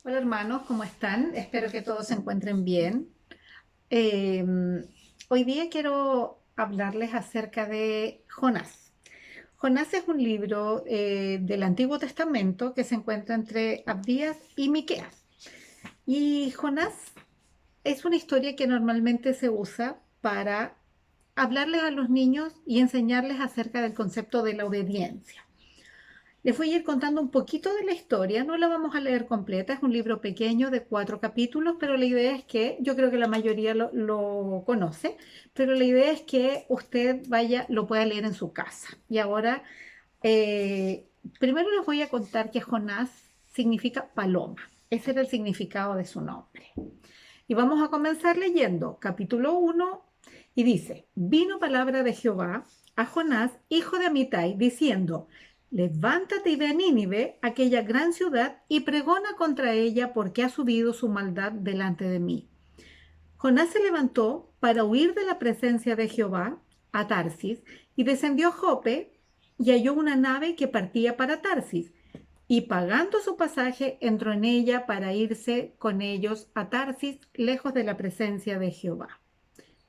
Hola hermanos, ¿cómo están? Espero que todos se encuentren bien. Eh, Hoy día quiero hablarles acerca de Jonás. Jonás es un libro del Antiguo Testamento que se encuentra entre Abdías y Miqueas. Y Jonás es una historia que normalmente se usa para hablarles a los niños y enseñarles acerca del concepto de la obediencia. Les voy a ir contando un poquito de la historia, no la vamos a leer completa, es un libro pequeño de 4 capítulos, pero la idea es que, yo creo que la mayoría lo conoce, pero la idea es que usted vaya, lo pueda leer en su casa. Y ahora, eh, primero les voy a contar que Jonás significa paloma, ese era el significado de su nombre. Y vamos a comenzar leyendo capítulo 1 y dice, vino palabra de Jehová a Jonás, hijo de Amitai, diciendo, levántate y ve a Nínive, aquella gran ciudad, y pregona contra ella porque ha subido su maldad delante de mí. Jonás se levantó para huir de la presencia de Jehová a Tarsis y descendió a Jope y halló una nave que partía para Tarsis y pagando su pasaje entró en ella para irse con ellos a Tarsis, lejos de la presencia de Jehová.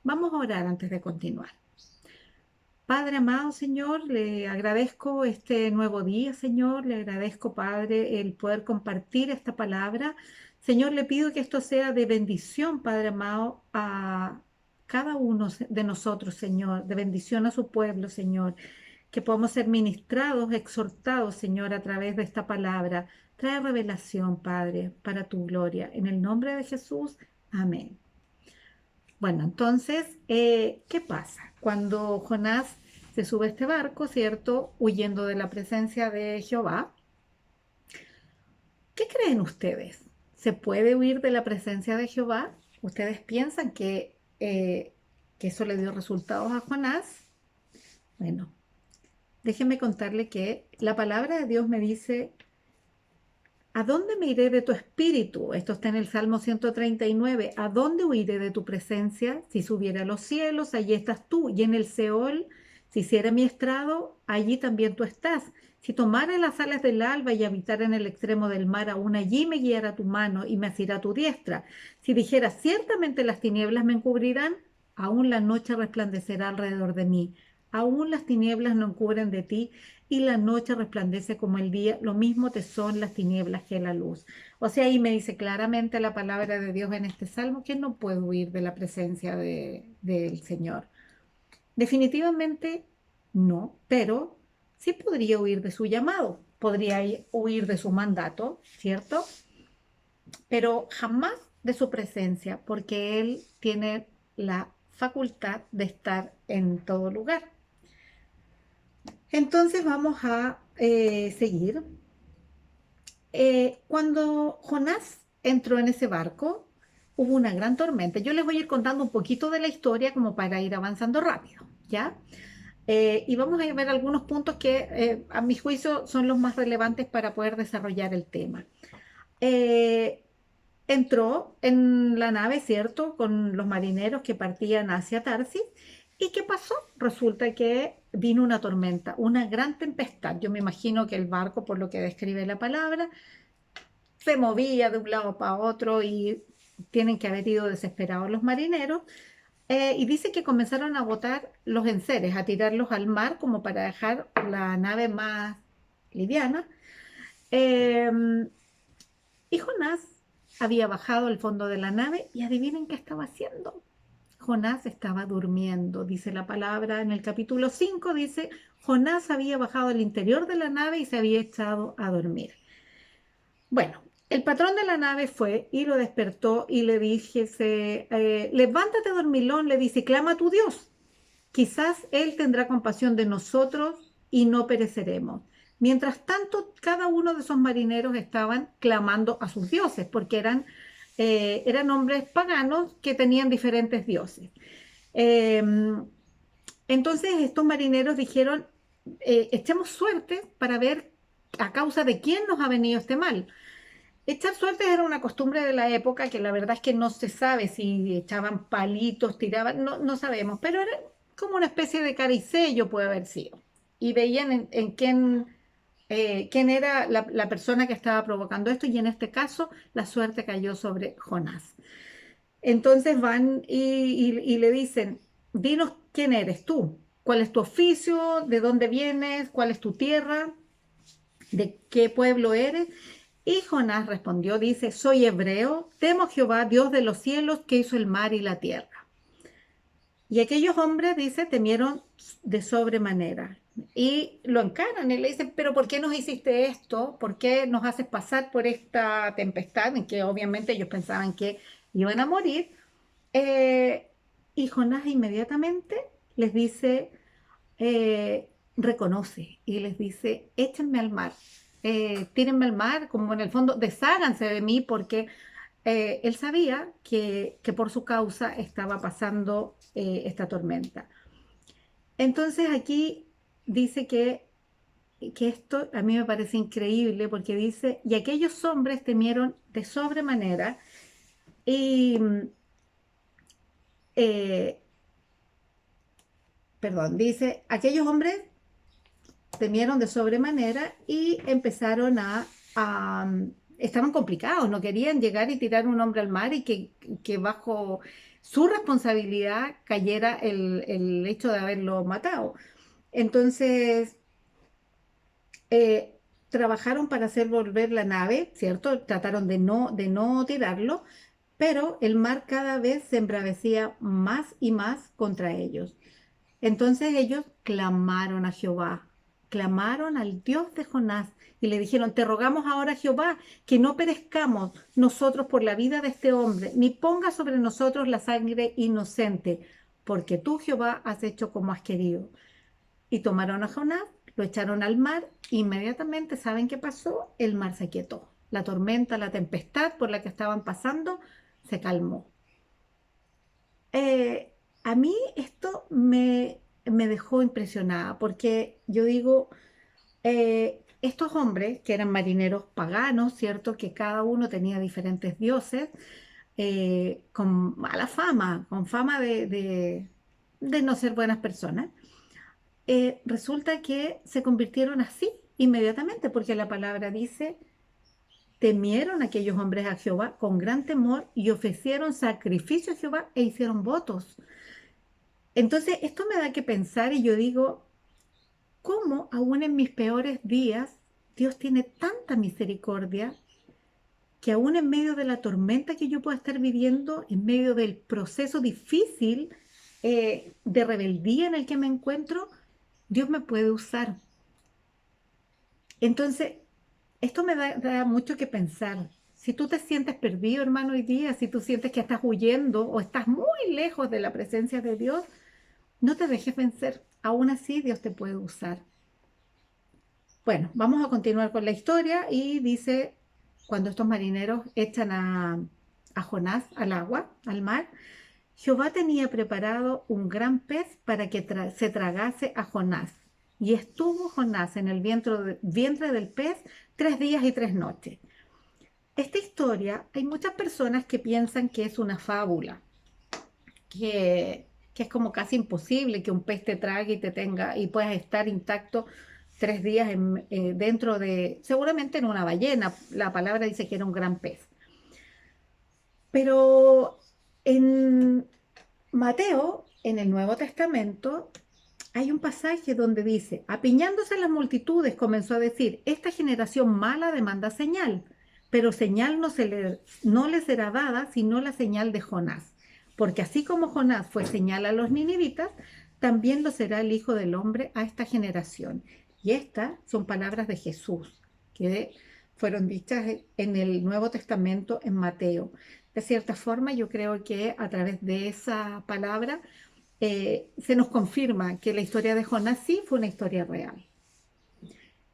Vamos a orar antes de continuar. Padre amado, Señor, le agradezco este nuevo día, Señor, le agradezco, Padre, el poder compartir esta palabra. Señor, le pido que esto sea de bendición, Padre amado, a cada uno de nosotros, Señor, de bendición a su pueblo, Señor, que podamos ser ministrados, exhortados, Señor, a través de esta palabra. Trae revelación, Padre, para tu gloria. En el nombre de Jesús, amén. Bueno, entonces, ¿qué pasa? Cuando Jonás se sube a este barco, ¿cierto? Huyendo de la presencia de Jehová, ¿qué creen ustedes? ¿Se puede huir de la presencia de Jehová? ¿Ustedes piensan que eso le dio resultados a Jonás? Bueno, déjenme contarle que la palabra de Dios me dice, ¿a dónde me iré de tu espíritu? Esto está en el Salmo 139. ¿A dónde huiré de tu presencia? Si subiera a los cielos, allí estás tú. Y en el Seol, si hiciera mi estrado, allí también tú estás. Si tomara las alas del alba y habitara en el extremo del mar, aún allí me guiará tu mano y me asirá tu diestra. Si dijera, ciertamente las tinieblas me encubrirán, aún la noche resplandecerá alrededor de mí. Aún las tinieblas no encubren de ti y la noche resplandece como el día, lo mismo te son las tinieblas que la luz. O sea, ahí me dice claramente la palabra de Dios en este salmo que no puedo huir de la presencia del Señor. Definitivamente no, pero sí podría huir de su llamado, podría huir de su mandato, ¿cierto? Pero jamás de su presencia, porque Él tiene la facultad de estar en todo lugar. Entonces vamos a seguir. Cuando Jonás entró en ese barco, hubo una gran tormenta. Yo les voy a ir contando un poquito de la historia como para ir avanzando rápido, ¿ya? Y vamos a ver algunos puntos que a mi juicio son los más relevantes para poder desarrollar el tema. Eh, Entró en la nave, ¿cierto? Con los marineros que partían hacia Tarsis. ¿Y qué pasó? Resulta que vino una tormenta, una gran tempestad. Yo me imagino que el barco, por lo que describe la palabra, se movía de un lado para otro y tienen que haber ido desesperados los marineros. Y dice que comenzaron a botar los enseres, a tirarlos al mar como para dejar la nave más liviana. Eh, y Jonás había bajado al fondo de la nave y adivinen qué estaba haciendo. Jonás estaba durmiendo, dice la palabra en el capítulo 5, dice, Jonás había bajado al interior de la nave y se había echado a dormir. Bueno, el patrón de la nave fue y lo despertó y le dijese, levántate dormilón, le dice, clama a tu Dios. Quizás Él tendrá compasión de nosotros y no pereceremos. Mientras tanto, cada uno de esos marineros estaban clamando a sus dioses, porque eran hombres paganos que tenían diferentes dioses. Eh, entonces, estos marineros dijeron, echemos suerte para ver a causa de quién nos ha venido este mal. Echar suertes era una costumbre de la época que la verdad es que no se sabe si echaban palitos, tiraban, no, no sabemos, pero era como una especie de caricello puede haber sido. Y veían en quién quién era la persona que estaba provocando esto, y en este caso la suerte cayó sobre Jonás. Entonces van y le dicen, dinos quién eres tú, cuál es tu oficio, de dónde vienes, cuál es tu tierra, de qué pueblo eres. Y Jonás respondió, dice, soy hebreo, temo a Jehová, Dios de los cielos, que hizo el mar y la tierra. Y aquellos hombres, dice, temieron de sobremanera y lo encaran y le dicen, pero ¿por qué nos hiciste esto? ¿Por qué nos haces pasar por esta tempestad en que obviamente ellos pensaban que iban a morir? Eh, y Jonás inmediatamente les dice, reconoce y les dice, échenme al mar, tírenme al mar, como en el fondo, desháganse de mí porque él sabía que por su causa estaba pasando esta tormenta. Entonces aquí dice que esto a mí me parece increíble porque dice, y aquellos hombres temieron de sobremanera y, eh, perdón, dice, aquellos hombres temieron de sobremanera y empezaron estaban complicados, no querían llegar y tirar un hombre al mar y que bajo su responsabilidad cayera el hecho de haberlo matado. Entonces, trabajaron para hacer volver la nave, ¿cierto? Trataron de no tirarlo, pero el mar cada vez se embravecía más y más contra ellos. Entonces ellos clamaron a Jehová, clamaron al Dios de Jonás y le dijeron, te rogamos ahora, Jehová, que no perezcamos nosotros por la vida de este hombre, ni ponga sobre nosotros la sangre inocente, porque tú, Jehová, has hecho como has querido. Y tomaron a Jonás, lo echaron al mar, e inmediatamente, ¿saben qué pasó? El mar se quietó. La tormenta, la tempestad por la que estaban pasando, se calmó. A mí esto me dejó impresionada porque yo digo, estos hombres que eran marineros paganos, ¿cierto? Que cada uno tenía diferentes dioses, con mala fama, con fama de no ser buenas personas, resulta que se convirtieron así inmediatamente porque la palabra dice, temieron aquellos hombres a Jehová con gran temor y ofrecieron sacrificio a Jehová e hicieron votos. Entonces, esto me da que pensar y yo digo, ¿cómo aún en mis peores días Dios tiene tanta misericordia que aún en medio de la tormenta que yo pueda estar viviendo, en medio del proceso difícil de rebeldía en el que me encuentro, Dios me puede usar? Entonces, esto me da mucho que pensar. Si tú te sientes perdido, hermano, hoy día, si tú sientes que estás huyendo o estás muy lejos de la presencia de Dios, no te dejes vencer. Aún así, Dios te puede usar. Bueno, vamos a continuar con la historia y dice, cuando estos marineros echan a Jonás al agua, al mar, Jehová tenía preparado un gran pez para que se tragase a Jonás. Y estuvo Jonás en el vientre del pez 3 días y 3 noches. Esta historia, hay muchas personas que piensan que es una fábula, que es como casi imposible que un pez te trague y te tenga y puedas estar intacto 3 días dentro de, seguramente en una ballena. La palabra dice que era un gran pez. Pero en Mateo, en el Nuevo Testamento, hay un pasaje donde dice, apiñándose las multitudes, comenzó a decir, esta generación mala demanda señal, pero señal no le será dada sino la señal de Jonás. Porque así como Jonás fue señal a los ninivitas, también lo será el Hijo del Hombre a esta generación. Y estas son palabras de Jesús, que fueron dichas en el Nuevo Testamento en Mateo. De cierta forma, yo creo que a través de esa palabra se nos confirma que la historia de Jonás sí fue una historia real.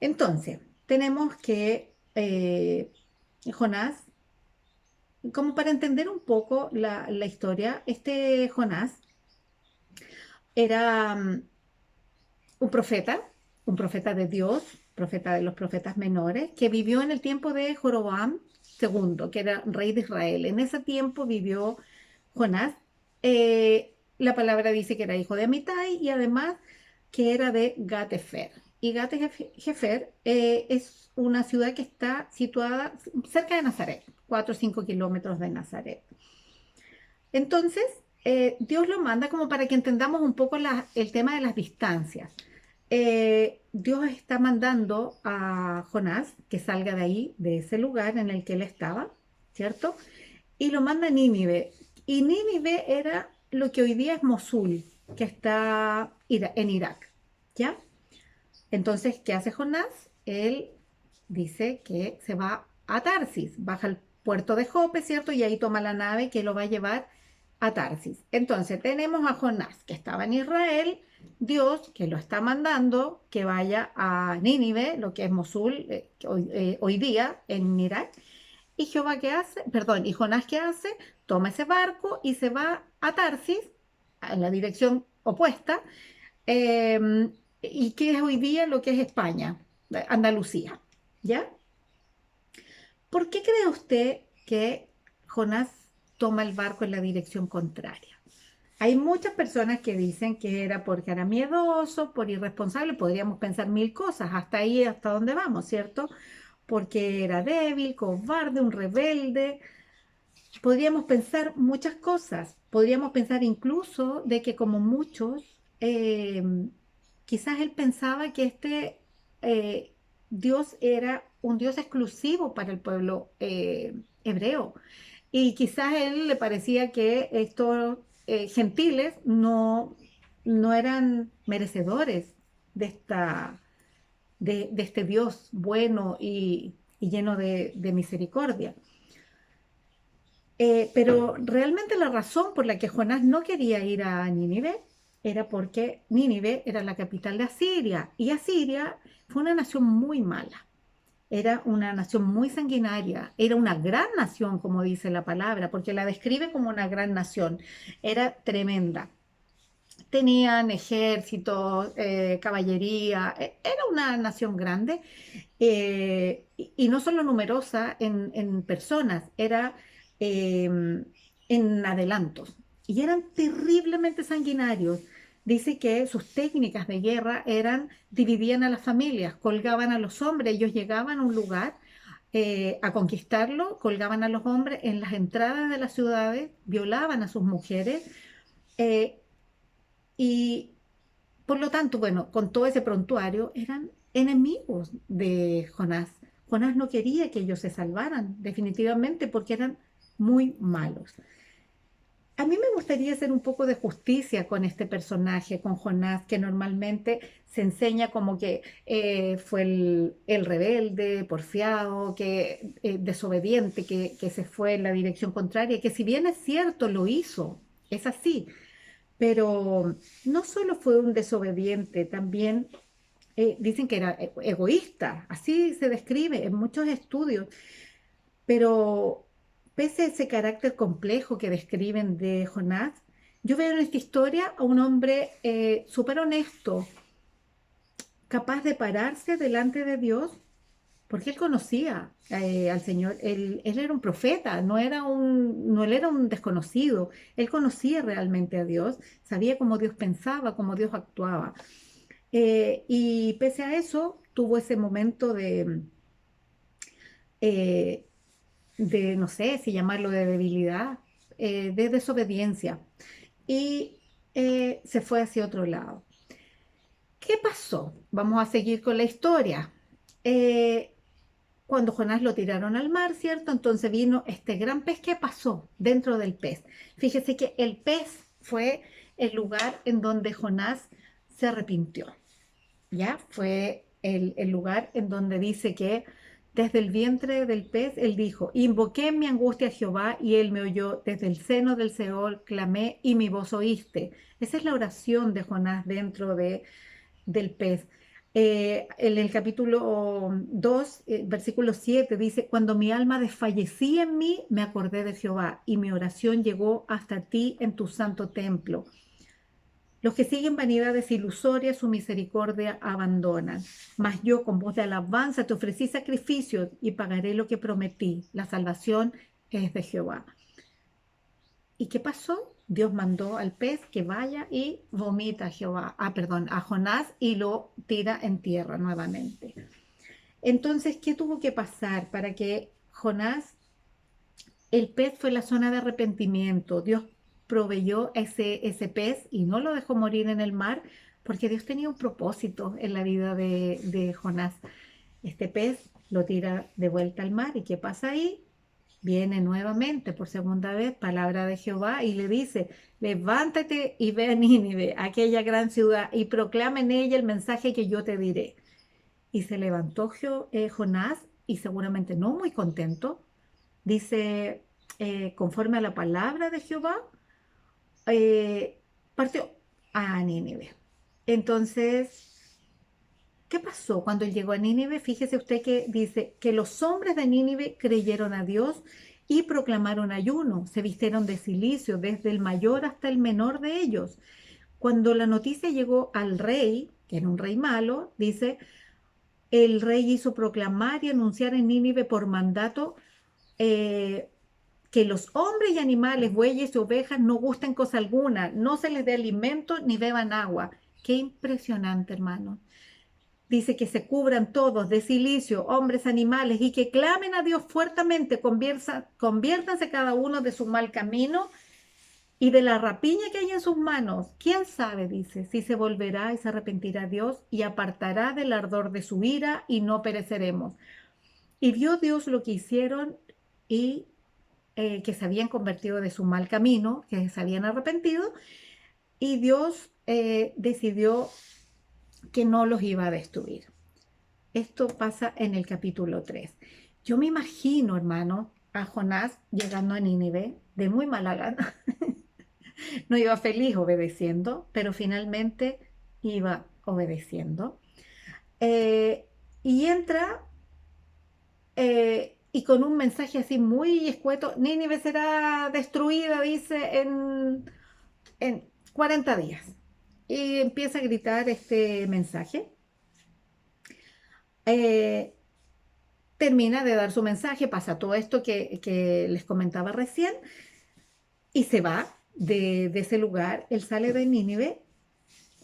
Entonces, tenemos que Jonás, como para entender un poco la historia, este Jonás era un profeta de Dios, profeta de los profetas menores, que vivió en el tiempo de Jeroboam II, que era rey de Israel. En ese tiempo vivió Jonás. La palabra dice que era hijo de Amitai y además que era de Gatefer. y Gat-Hefer es una ciudad que está situada cerca de Nazaret, 4 o 5 kilómetros de Nazaret. Entonces, Dios lo manda como para que entendamos un poco el tema de las distancias. Dios está mandando a Jonás que salga de ahí, de ese lugar en el que él estaba, ¿cierto? Y lo manda a Nínive. Y Nínive era lo que hoy día es Mosul, que está en Irak, ¿ya? Entonces, ¿qué hace Jonás? Él dice que se va a Tarsis, baja al puerto de Jope, ¿cierto? Y ahí toma la nave que lo va a llevar a Tarsis. Entonces, tenemos a Jonás, que estaba en Israel, Dios que lo está mandando que vaya a Nínive, lo que es Mosul, hoy día en Irak. Y Jehová qué hace, perdón, y Jonás qué hace, toma ese barco y se va a Tarsis, en la dirección opuesta, eh, y que es hoy día lo que es España, Andalucía, ¿ya? ¿Por qué cree usted que Jonás toma el barco en la dirección contraria? Hay muchas personas que dicen que era porque era miedoso, por irresponsable, podríamos pensar mil cosas, hasta ahí, hasta dónde vamos, ¿cierto? Porque era débil, cobarde, un rebelde. Podríamos pensar muchas cosas, podríamos pensar incluso de que como muchos, quizás él pensaba que eh, Dios era un Dios exclusivo para el pueblo hebreo. Y quizás a él le parecía que estos gentiles no eran merecedores de, de este Dios bueno y lleno de misericordia. Pero realmente la razón por la que Jonás no quería ir a Nínive era porque Nínive era la capital de Asiria y Asiria fue una nación muy mala. Era una nación muy sanguinaria, era una gran nación, como dice la palabra, porque la describe como una gran nación. Era tremenda. Tenían ejércitos, caballería, era una nación grande y no solo numerosa en personas, era en adelantos. Y eran terriblemente sanguinarios. Dice que sus técnicas de guerra eran, dividían a las familias, colgaban a los hombres, ellos llegaban a un lugar a conquistarlo, colgaban a los hombres en las entradas de las ciudades, violaban a sus mujeres eh, y por lo tanto, bueno, con todo ese prontuario eran enemigos de Jonás. Jonás no quería que ellos se salvaran, definitivamente, porque eran muy malos. A mí me gustaría hacer un poco de justicia con este personaje, con Jonás, que normalmente se enseña como que fue el rebelde, porfiado, que, desobediente, que se fue en la dirección contraria, que si bien es cierto, lo hizo, es así, pero no solo fue un desobediente, también dicen que era egoísta, así se describe en muchos estudios, pero pese a ese carácter complejo que describen de Jonás, yo veo en esta historia a un hombre súper honesto, capaz de pararse delante de Dios, porque él conocía al Señor, él era un profeta, no él era un desconocido, él conocía realmente a Dios, sabía cómo Dios pensaba, cómo Dios actuaba. Y pese a eso, tuvo ese momento eh, no sé si llamarlo de debilidad, de desobediencia, y se fue hacia otro lado. ¿Qué pasó? Vamos a seguir con la historia. Eh, Cuando Jonás lo tiraron al mar, ¿cierto? Entonces vino este gran pez. ¿Qué pasó dentro del pez? Fíjese que el pez fue el lugar en donde Jonás se arrepintió. ¿Ya? Fue el lugar en donde dice que desde el vientre del pez, él dijo, invoqué en mi angustia a Jehová y él me oyó, desde el seno del Seol clamé y mi voz oíste. Esa es la oración de Jonás dentro del pez. En el capítulo 2, versículo 7, dice, cuando mi alma desfallecía en mí, me acordé de Jehová y mi oración llegó hasta ti en tu santo templo. Los que siguen vanidades ilusorias, su misericordia abandonan. Mas yo con voz de alabanza te ofrecí sacrificios y pagaré lo que prometí. La salvación es de Jehová. ¿Y qué pasó? Dios mandó al pez que vaya y vomita a a Jonás y lo tira en tierra nuevamente. Entonces, ¿qué tuvo que pasar para que Jonás, el pez fue la zona de arrepentimiento? Dios proveyó ese pez y no lo dejó morir en el mar porque Dios tenía un propósito en la vida de Jonás. Este pez lo tira de vuelta al mar. ¿Y qué pasa ahí? Viene nuevamente por segunda vez palabra de Jehová y le dice: levántate y ve a Nínive, aquella gran ciudad, y proclama en ella el mensaje que yo te diré. Y se levantó Jonás, y seguramente no muy contento, dice, conforme a la palabra de Jehová, eh, partió a Nínive. Entonces, ¿qué pasó cuando él llegó a Nínive? Fíjese usted que dice que los hombres de Nínive creyeron a Dios y proclamaron ayuno, se vistieron de cilicio, desde el mayor hasta el menor de ellos. Cuando la noticia llegó al rey, que era un rey malo, dice, el rey hizo proclamar y anunciar en Nínive por mandato, eh, que los hombres y animales, bueyes y ovejas no gusten cosa alguna, no se les dé alimento ni beban agua. Qué impresionante, hermano. Dice que se cubran todos de cilicio, hombres, animales, y que clamen a Dios fuertemente, conviértanse cada uno de su mal camino y de la rapiña que hay en sus manos. ¿Quién sabe? Dice, si se volverá y se arrepentirá Dios y apartará del ardor de su ira y no pereceremos. Y vio Dios lo que hicieron y que se habían convertido de su mal camino, que se habían arrepentido, y Dios decidió que no los iba a destruir. Esto pasa en el capítulo 3. Yo me imagino, hermano, a Jonás llegando a Nínive de muy mala gana. No iba feliz obedeciendo, pero finalmente iba obedeciendo. Eh, y entra y con un mensaje así muy escueto: Nínive será destruida, dice, en 40 días. Y empieza a gritar este mensaje. Eh, Termina de dar su mensaje, pasa todo esto que les comentaba recién, y se va de ese lugar. Él sale de Nínive,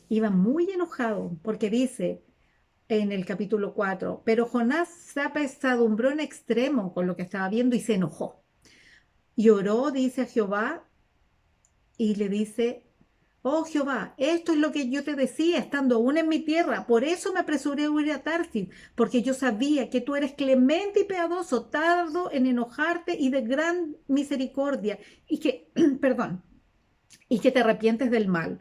iba muy enojado, porque dice en el capítulo 4, pero Jonás se apesadumbró en extremo con lo que estaba viendo y se enojó. Y oró, dice, a Jehová, y le dice: oh Jehová, esto es lo que yo te decía estando aún en mi tierra. Por eso me apresuré a huir a Tarsis, porque yo sabía que tú eres clemente y piadoso, tardo en enojarte y de gran misericordia, y que, perdón, y que te arrepientes del mal.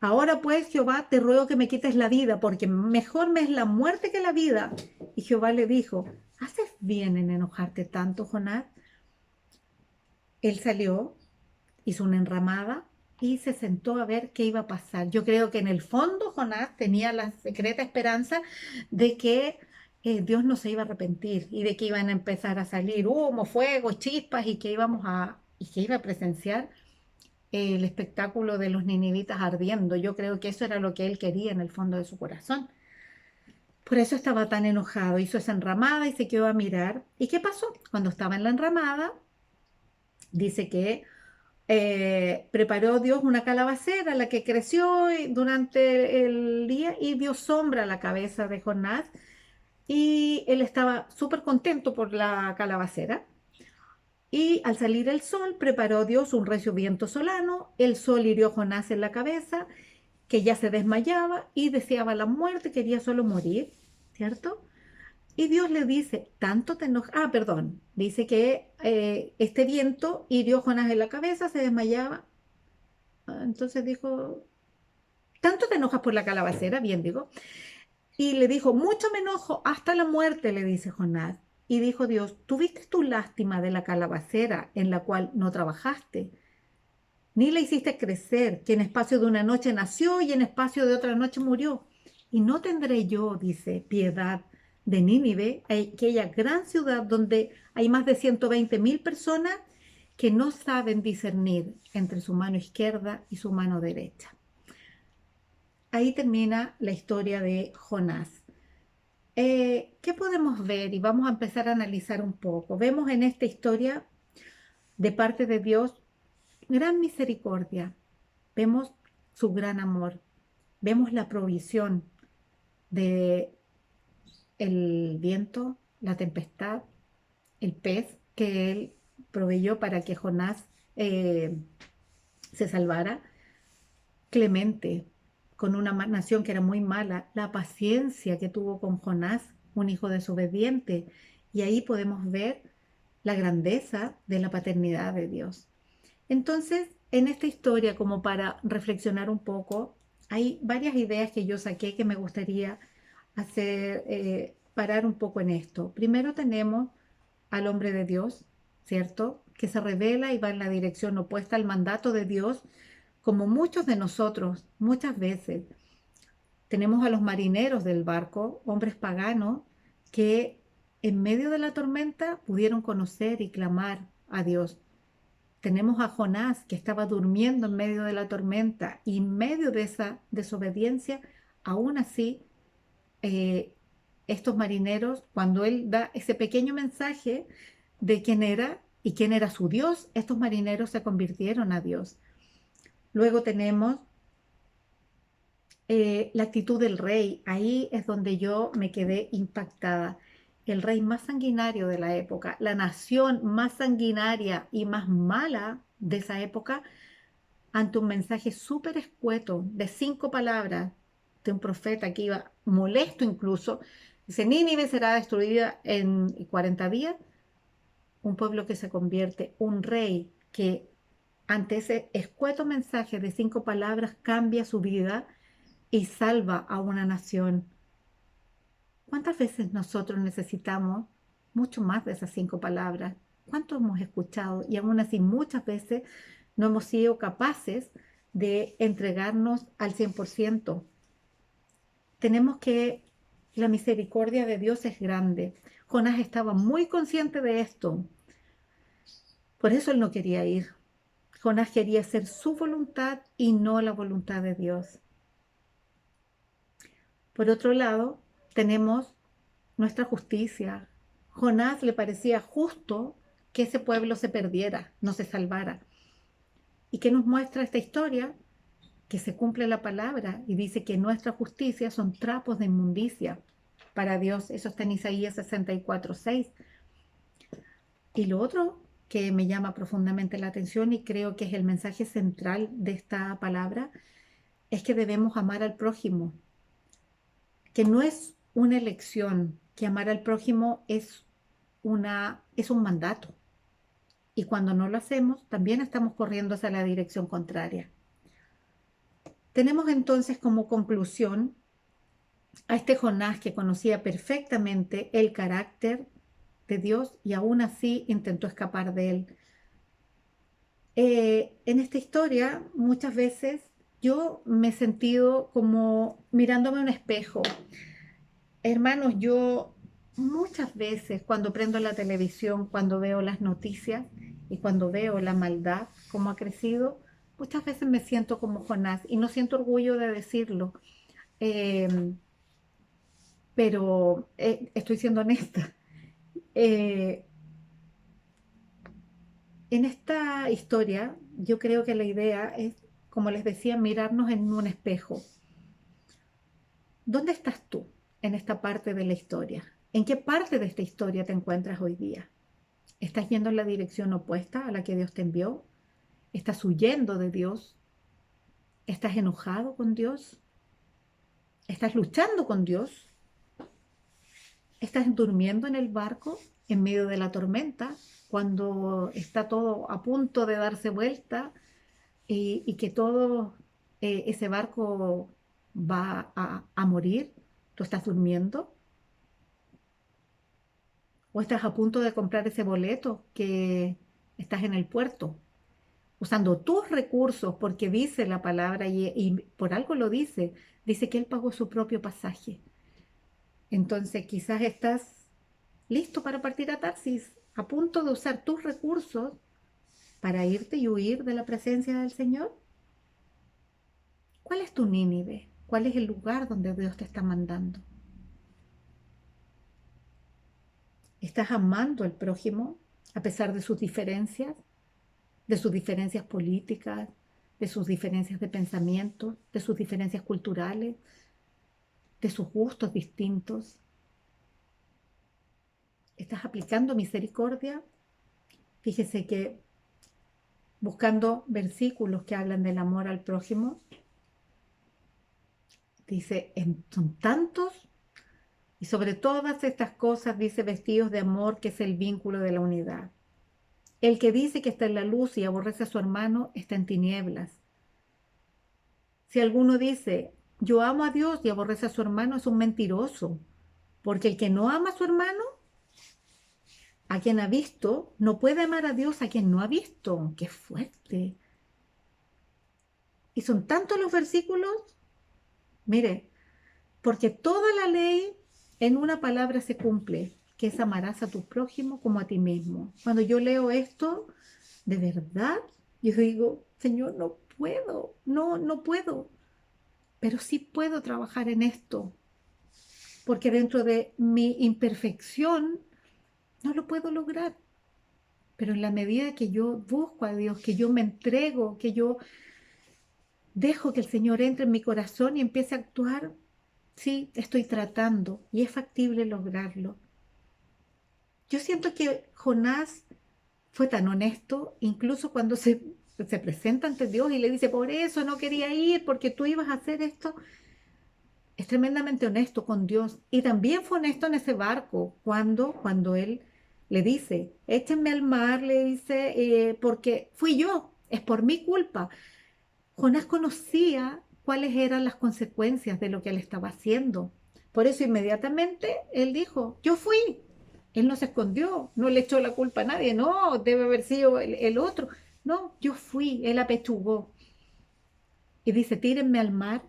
Ahora pues, Jehová, te ruego que me quites la vida, porque mejor me es la muerte que la vida. Y Jehová le dijo: ¿haces bien en enojarte tanto, Jonás? Él salió, hizo una enramada y se sentó a ver qué iba a pasar. Yo creo que en el fondo Jonás tenía la secreta esperanza de que Dios no se iba a arrepentir y de que iban a empezar a salir humo, fuego, chispas, y que iba a presenciar el espectáculo de los ninivitas ardiendo. Yo creo que eso era lo que él quería en el fondo de su corazón. Por eso estaba tan enojado. Hizo esa enramada y se quedó a mirar. ¿Y qué pasó? Cuando estaba en la enramada, dice que preparó Dios una calabacera, la que creció durante el día, y dio sombra a la cabeza de Jonás, y él estaba súper contento por la calabacera. Y al salir el sol, preparó Dios un recio viento solano, el sol hirió a Jonás en la cabeza, que ya se desmayaba y deseaba la muerte, quería solo morir, ¿cierto? Y Dios le dice: tanto te enojas, perdón, dice que este viento hirió a Jonás en la cabeza, se desmayaba. Entonces dijo: ¿tanto te enojas por la calabacera? Bien, digo. Y le dijo: mucho me enojo, hasta la muerte, le dice Jonás. Y dijo Dios: ¿tuviste tu lástima de la calabacera en la cual no trabajaste, ni la hiciste crecer, que en espacio de una noche nació y en espacio de otra noche murió? Y no tendré yo, dice, piedad de Nínive, aquella gran ciudad donde hay más de 120.000 personas que no saben discernir entre su mano izquierda y su mano derecha. Ahí termina la historia de Jonás. ¿Qué podemos ver? Y vamos a empezar a analizar un poco. Vemos en esta historia de parte de Dios gran misericordia, vemos su gran amor, vemos la provisión de el viento, la tempestad, el pez que él proveyó para que Jonás se salvara, clemente con una nación que era muy mala, la paciencia que tuvo con Jonás, un hijo desobediente, y ahí podemos ver la grandeza de la paternidad de Dios. Entonces, en esta historia, como para reflexionar un poco, hay varias ideas que yo saqué que me gustaría hacer, parar un poco en esto. Primero tenemos al hombre de Dios, ¿cierto? Que se revela y va en la dirección opuesta al mandato de Dios, como muchos de nosotros, muchas veces. Tenemos a los marineros del barco, hombres paganos, que en medio de la tormenta pudieron conocer y clamar a Dios. Tenemos a Jonás, que estaba durmiendo en medio de la tormenta y en medio de esa desobediencia, aún así, eh, estos marineros, cuando él da ese pequeño mensaje de quién era y quién era su Dios, estos marineros se convirtieron a Dios. Luego tenemos la actitud del rey. Ahí es donde yo me quedé impactada. El rey más sanguinario de la época, la nación más sanguinaria y más mala de esa época, ante un mensaje súper escueto de 5 palabras de un profeta que iba molesto incluso, dice, Nínive será destruida en 40 días, un pueblo que se convierte, un rey que ante ese escueto mensaje de 5 palabras cambia su vida y salva a una nación. ¿Cuántas veces nosotros necesitamos mucho más de esas 5 palabras? ¿Cuánto hemos escuchado? Y aún así muchas veces no hemos sido capaces de entregarnos al 100%. Tenemos que, la misericordia de Dios es grande. Jonás estaba muy consciente de esto. Por eso él no quería ir. Jonás quería hacer su voluntad y no la voluntad de Dios. Por otro lado, tenemos nuestra justicia. Jonás le parecía justo que ese pueblo se perdiera, no se salvara. ¿Y qué nos muestra esta historia? Que se cumple la palabra y dice que nuestra justicia son trapos de inmundicia para Dios. Eso está en Isaías 64:6. Y lo otro que me llama profundamente la atención y creo que es el mensaje central de esta palabra es que debemos amar al prójimo, que no es una elección, que amar al prójimo es un mandato. Y cuando no lo hacemos, también estamos corriendo hacia la dirección contraria. Tenemos entonces como conclusión a este Jonás que conocía perfectamente el carácter de Dios y aún así intentó escapar de él. En esta historia muchas veces yo me he sentido como mirándome a un espejo. Hermanos, yo muchas veces cuando prendo la televisión, cuando veo las noticias y cuando veo la maldad, cómo ha crecido, muchas veces me siento como Jonás y no siento orgullo de decirlo, eh, pero estoy siendo honesta. Eh, en esta historia yo creo que la idea es, como les decía, mirarnos en un espejo. ¿Dónde estás tú en esta parte de la historia? ¿En qué parte de esta historia te encuentras hoy día? ¿Estás yendo en la dirección opuesta a la que Dios te envió? ¿Estás huyendo de Dios? ¿Estás enojado con Dios? ¿Estás luchando con Dios? ¿Estás durmiendo en el barco en medio de la tormenta cuando está todo a punto de darse vuelta y que todo ese barco va a morir? ¿Tú estás durmiendo? ¿O estás a punto de comprar ese boleto que estás en el puerto? Usando tus recursos, porque dice la palabra y por algo lo dice, dice que Él pagó su propio pasaje. Entonces quizás estás listo para partir a Tarsis, a punto de usar tus recursos para irte y huir de la presencia del Señor. ¿Cuál es tu Nínive? ¿Cuál es el lugar donde Dios te está mandando? ¿Estás amando al prójimo a pesar de sus diferencias? de sus diferencias políticas, de sus diferencias de pensamiento, de sus diferencias culturales, de sus gustos distintos. ¿Estás aplicando misericordia? Fíjese que buscando versículos que hablan del amor al prójimo, dice, son tantos, y sobre todas estas cosas dice vestidos de amor, que es el vínculo de la unidad. El que dice que está en la luz y aborrece a su hermano está en tinieblas. Si alguno dice, yo amo a Dios y aborrece a su hermano, es un mentiroso, porque el que no ama a su hermano, a quien ha visto, no puede amar a Dios a quien no ha visto. ¡Qué fuerte! Y son tantos los versículos, mire, porque toda la ley en una palabra se cumple, que es amarás a tu prójimo como a ti mismo. Cuando yo leo esto, de verdad, yo digo, Señor, no puedo, no puedo, pero sí puedo trabajar en esto, porque dentro de mi imperfección no lo puedo lograr. Pero en la medida que yo busco a Dios, que yo me entrego, que yo dejo que el Señor entre en mi corazón y empiece a actuar, sí, estoy tratando y es factible lograrlo. Yo siento que Jonás fue tan honesto, incluso cuando se presenta ante Dios y le dice, por eso no quería ir, porque tú ibas a hacer esto. Es tremendamente honesto con Dios. Y también fue honesto en ese barco, cuando él le dice, échenme al mar, le dice, porque fui yo, es por mi culpa. Jonás conocía cuáles eran las consecuencias de lo que él estaba haciendo. Por eso inmediatamente él dijo, yo fui. Él no se escondió, no le echó la culpa a nadie, no, debe haber sido el otro. No, yo fui, él apechugó. Y dice, tírenme al mar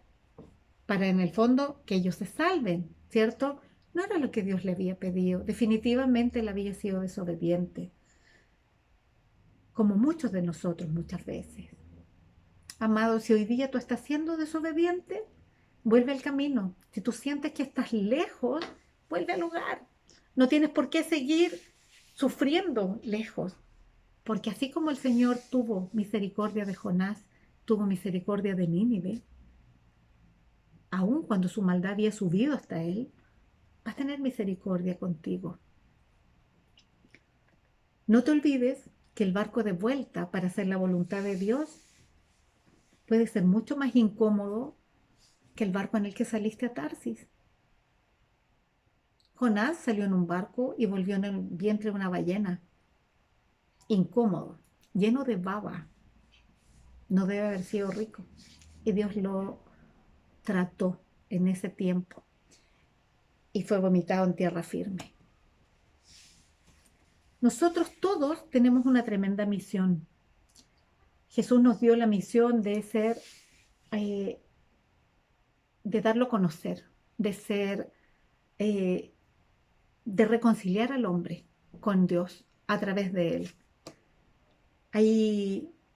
para en el fondo que ellos se salven, ¿cierto? No era lo que Dios le había pedido. Definitivamente él había sido desobediente, como muchos de nosotros muchas veces. Amado, si hoy día tú estás siendo desobediente, vuelve al camino. Si tú sientes que estás lejos, vuelve al lugar. No tienes por qué seguir sufriendo lejos, porque así como el Señor tuvo misericordia de Jonás, tuvo misericordia de Nínive, aun cuando su maldad había subido hasta él, va a tener misericordia contigo. No te olvides que el barco de vuelta para hacer la voluntad de Dios puede ser mucho más incómodo que el barco en el que saliste a Tarsis. Jonás salió en un barco y volvió en el vientre de una ballena, incómodo, lleno de baba. No debe haber sido rico. Y Dios lo trató en ese tiempo y fue vomitado en tierra firme. Nosotros todos tenemos una tremenda misión. Jesús nos dio la misión de ser, eh, de darlo a conocer, de ser, eh, de reconciliar al hombre con Dios a través de él.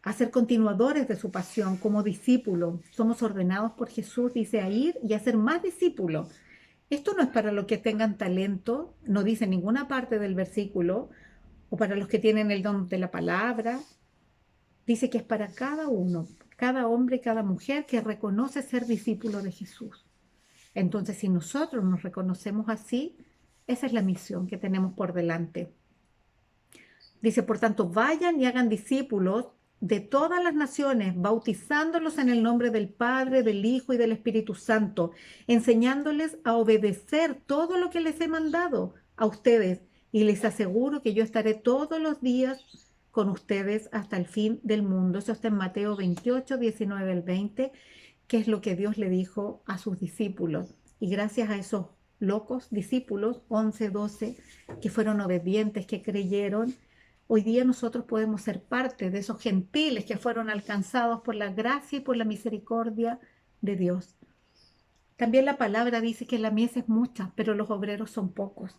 A ser continuadores de su pasión como discípulos. Somos ordenados por Jesús, dice, a ir y a ser más discípulos. Esto no es para los que tengan talento, no dice en ninguna parte del versículo, o para los que tienen el don de la palabra. Dice que es para cada uno, cada hombre y cada mujer que reconoce ser discípulo de Jesús. Entonces, si nosotros nos reconocemos así, esa es la misión que tenemos por delante. Dice, por tanto, vayan y hagan discípulos de todas las naciones, bautizándolos en el nombre del Padre, del Hijo y del Espíritu Santo, enseñándoles a obedecer todo lo que les he mandado a ustedes. Y les aseguro que yo estaré todos los días con ustedes hasta el fin del mundo. Eso está en Mateo 28, 19 al 20, que es lo que Dios le dijo a sus discípulos. Y gracias a esos locos discípulos, 11, 12, que fueron obedientes, que creyeron, hoy día nosotros podemos ser parte de esos gentiles que fueron alcanzados por la gracia y por la misericordia de Dios. También la palabra dice que la mies es mucha, pero los obreros son pocos.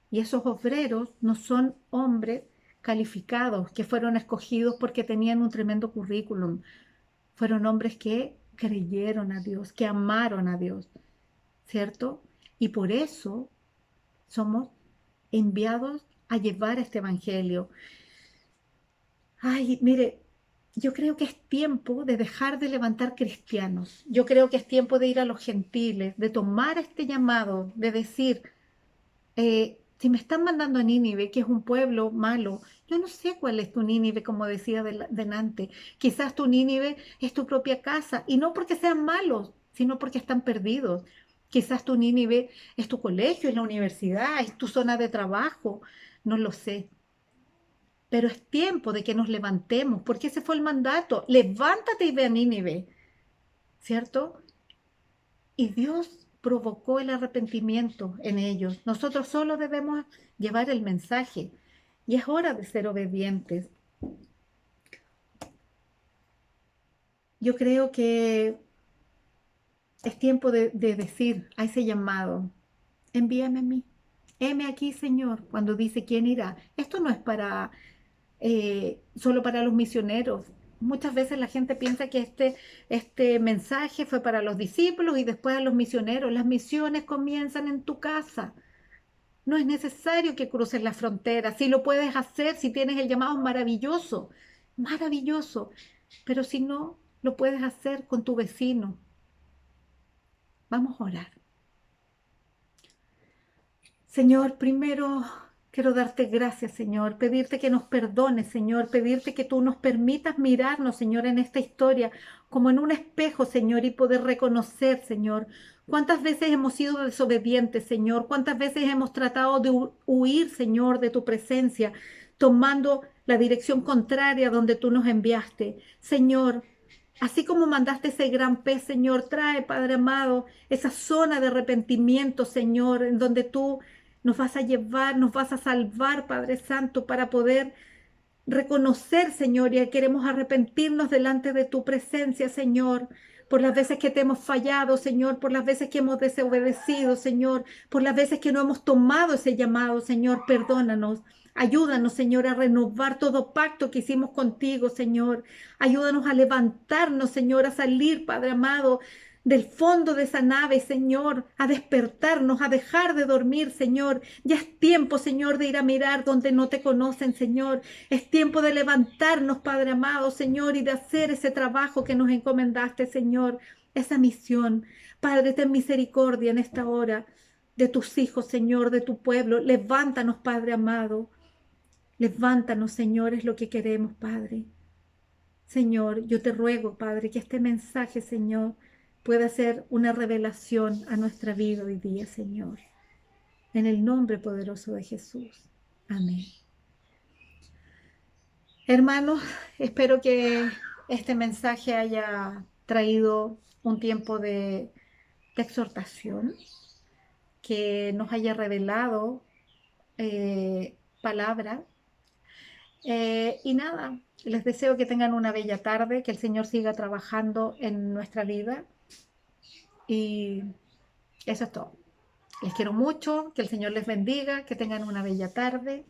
Y esos obreros no son hombres calificados que fueron escogidos porque tenían un tremendo currículum. Fueron hombres que creyeron a Dios, que amaron a Dios, ¿cierto? Y por eso somos enviados a llevar este evangelio. Ay, mire, yo creo que es tiempo de dejar de levantar cristianos. Yo creo que es tiempo de ir a los gentiles, de tomar este llamado, de decir, si me están mandando a Nínive, que es un pueblo malo, yo no sé cuál es tu Nínive, como decía delante. Quizás tu Nínive es tu propia casa, y no porque sean malos, sino porque están perdidos. Quizás tu Nínive es tu colegio, es la universidad, es tu zona de trabajo, no lo sé. Pero es tiempo de que nos levantemos, porque ese fue el mandato. Levántate y ve a Nínive, ¿cierto? Y Dios provocó el arrepentimiento en ellos. Nosotros solo debemos llevar el mensaje. Y es hora de ser obedientes. Yo creo que es tiempo de decir a ese llamado, envíame a mí. Heme aquí, Señor, cuando dice quién irá. Esto no es para solo para los misioneros. Muchas veces la gente piensa que este mensaje fue para los discípulos y después a los misioneros. Las misiones comienzan en tu casa. No es necesario que cruces la frontera. Si lo puedes hacer, si tienes el llamado, maravilloso, maravilloso. Pero si no, lo puedes hacer con tu vecino. Vamos a orar. Señor, primero quiero darte gracias, Señor, pedirte que nos perdones, Señor, pedirte que tú nos permitas mirarnos, Señor, en esta historia como en un espejo, Señor, y poder reconocer, Señor, cuántas veces hemos sido desobedientes, Señor, cuántas veces hemos tratado de huir, Señor, de tu presencia, tomando la dirección contraria donde tú nos enviaste. Señor, así como mandaste ese gran pez, Señor, trae, Padre amado, esa zona de arrepentimiento, Señor, en donde tú nos vas a llevar, nos vas a salvar, Padre Santo, para poder reconocer, Señor, y queremos arrepentirnos delante de tu presencia, Señor, por las veces que te hemos fallado, Señor, por las veces que hemos desobedecido, Señor, por las veces que no hemos tomado ese llamado, Señor, perdónanos. Ayúdanos, Señor, a renovar todo pacto que hicimos contigo, Señor. Ayúdanos a levantarnos, Señor, a salir, Padre amado, del fondo de esa nave, Señor, a despertarnos, a dejar de dormir, Señor. Ya es tiempo, Señor, de ir a mirar donde no te conocen, Señor. Es tiempo de levantarnos, Padre amado, Señor, y de hacer ese trabajo que nos encomendaste, Señor, esa misión. Padre, ten misericordia en esta hora de tus hijos, Señor, de tu pueblo. Levántanos, Padre amado. Levántanos, Señor, es lo que queremos, Padre. Señor, yo te ruego, Padre, que este mensaje, Señor, pueda ser una revelación a nuestra vida hoy día, Señor. En el nombre poderoso de Jesús. Amén. Hermanos, espero que este mensaje haya traído un tiempo de exhortación, que nos haya revelado palabra. Y nada, les deseo que tengan una bella tarde, que el Señor siga trabajando en nuestra vida. Y eso es todo. Les quiero mucho, que el Señor les bendiga, que tengan una bella tarde.